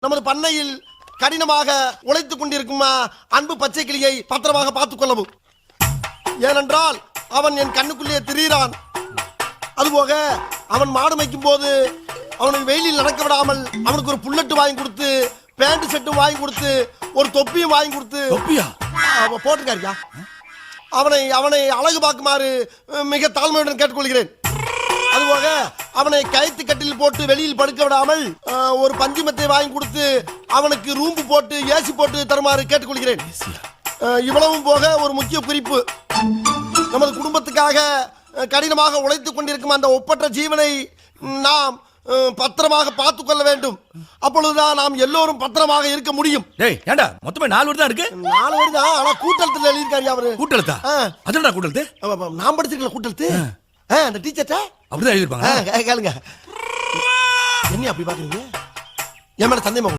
நமது பண்ணையில் கடினமாக உழைத்துக் கொண்டிருக்கும் அன்பு பச்சை கிளியை பத்திரமாக பார்த்துக் கொள்ளவும். ஏனென்றால் அவன் என் கண்ணுக்குள்ளே திரிகிறான். அதுபோக அவன் மாடு மேய்க்கும் போது அவனுக்கு வெயிலில் நடக்க விடாமல் அவனுக்கு ஒரு புல்லட்டு வாங்கி கொடுத்து, பேண்ட் செட்டும் வாங்கி கொடுத்து, ஒரு தொப்பியும் வாங்கி கொடுத்து போட்டிருக்காருயா. அவனை அவனை அழகு பார்க்குமாறு மிக தாழ்மையுடன் கேட்டுக்கொள்கிறேன். அதுபோக அவனை கயிற்று கட்டில் போட்டு வெளியில் படுக்க விடாமல் ஒரு பஞ்சுமத்தை வாங்கி கொடுத்து அவனுக்கு ரூம்பு போட்டு ஏசி போட்டு தருமாறு கேட்டுக்கொள்கிறேன். இவ்வளவும் போக ஒரு முக்கிய குறிப்பு, நமது குடும்பத்துக்காக கடினமாக உழைத்துக் கொண்டிருக்கும் அந்த ஒப்பற்ற ஜீவனை நாம் பத்திரமாக பார்த்துக் கொள்ள வேண்டும். அப்பொழுதுதான் நாம் எல்லோரும் பத்திரமாக இருக்க முடியும். ஏண்டா மொத்தமே 4 வரி தான் இருக்கு. 4 வரி தான், ஆனா கூட்டத்தில் எழுதியிருக்காரு அவரு. கூட்டலத்தா? அதுடா கூட்டலத்து? நான் படிச்சிருக்கல கூட்டலத்து. அந்த டீச்சர்ட்ட அப்படிதான் எழுதிருப்பாங்க. கேளுங்க. என்ன அப்படி பாக்குறீங்க? என் மேல சந்தேகமா